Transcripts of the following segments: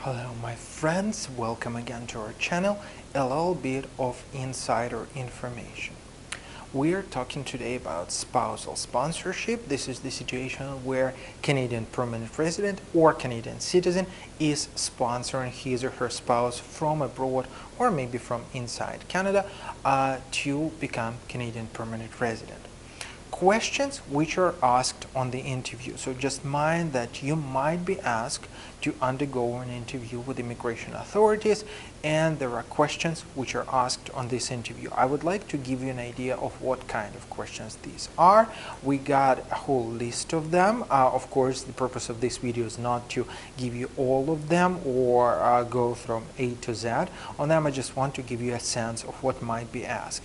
Hello my friends, welcome again to our channel, a little bit of insider information. We are talking today about spousal sponsorship. This is the situation where Canadian permanent resident or Canadian citizen is sponsoring his or her spouse from abroad or maybe from inside Canada to become Canadian permanent resident. Questions which are asked on the interview. So just mind that you might be asked to undergo an interview with immigration authorities, and there are questions which are asked on this interview. I would like to give you an idea of what kind of questions these are. We got a whole list of them. Of course, the purpose of this video is not to give you all of them or go from A to Z on them. I just want to give you a sense of what might be asked.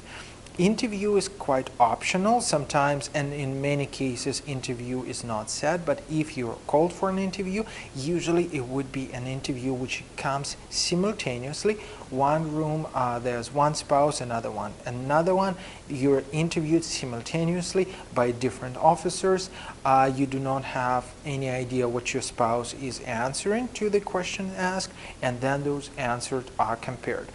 Interview is quite optional sometimes, and in many cases interview is not set, but if you're called for an interview, usually it would be an interview which comes simultaneously. One room, there's one spouse, another one, you're interviewed simultaneously by different officers. You do not have any idea what your spouse is answering to the question asked, and then those answers are compared.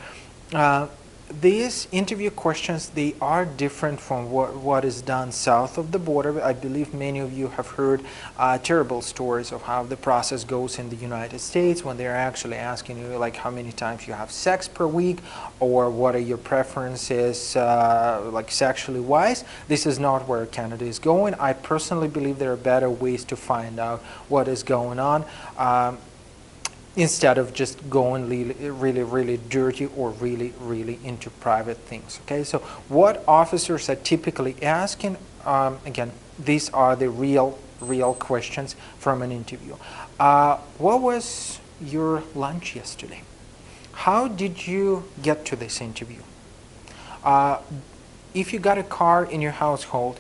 These interview questions, they are different from what is done south of the border. I believe many of you have heard terrible stories of how the process goes in the United States when they're actually asking you like how many times you have sex per week or what are your preferences like sexually wise. This is not where Canada is going. I personally believe there are better ways to find out what is going on. Instead of just going really dirty or really into private things. Okay, so what officers are typically asking, again, these are the real questions from an interview. What was your lunch yesterday? How did you get to this interview? If you got a car in your household,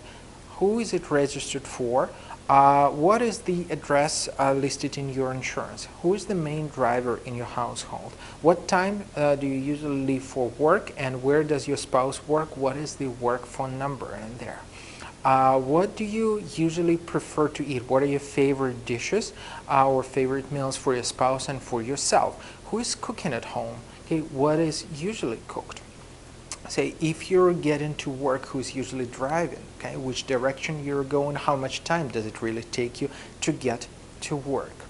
who is it registered for? What is the address listed in your insurance? Who is the main driver in your household? What time do you usually leave for work, and where does your spouse work? What is the work phone number in there? What do you usually prefer to eat? What are your favorite dishes or favorite meals for your spouse and for yourself? Who is cooking at home? Okay, what is usually cooked? Say if you're getting to work, who's usually driving, okay, which direction you're going, how much time does it really take you to get to work?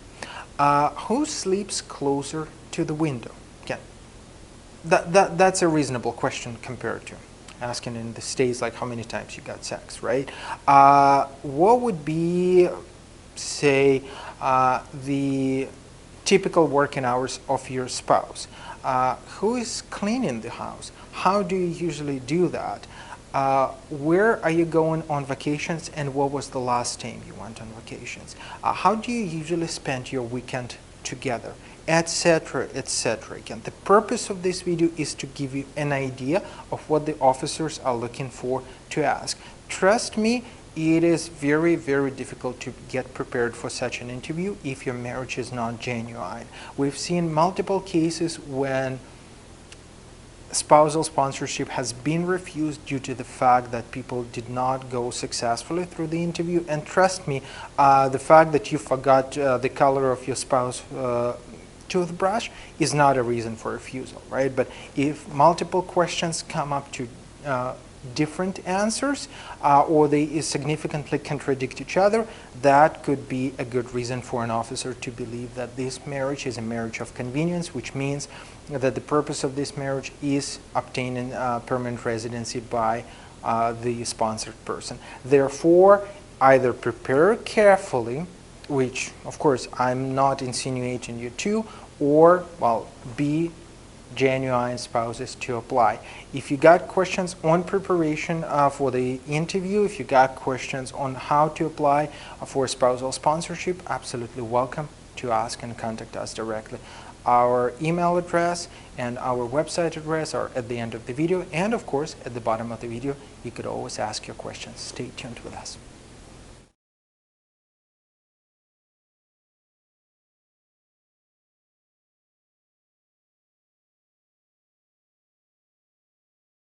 Who sleeps closer to the window? Again, that's a reasonable question compared to asking in the States like how many times you got sex, right? What would be, say, the typical working hours of your spouse? Who is cleaning the house? How do you usually do that? Where are you going on vacations, and what was the last time you went on vacations? How do you usually spend your weekend together? Etc, etc. Again, the purpose of this video is to give you an idea of what the officers are looking for to ask. Trust me, it is very difficult to get prepared for such an interview if your marriage is not genuine. We've seen multiple cases when spousal sponsorship has been refused due to the fact that people did not go successfully through the interview. And trust me, the fact that you forgot the color of your spouse's toothbrush is not a reason for refusal, right? But if multiple questions come up to different answers or they significantly contradict each other, that could be a good reason for an officer to believe that this marriage is a marriage of convenience, which means that the purpose of this marriage is obtaining permanent residency by the sponsored person. Therefore, either prepare carefully, which of course I'm not insinuating you to, or well, be genuine spouses to apply. If you got questions on preparation for the interview, if you got questions on how to apply for spousal sponsorship, absolutely welcome to ask and contact us directly. Our email address and our website address are at the end of the video, and of course at the bottom of the video you could always ask your questions. Stay tuned with us.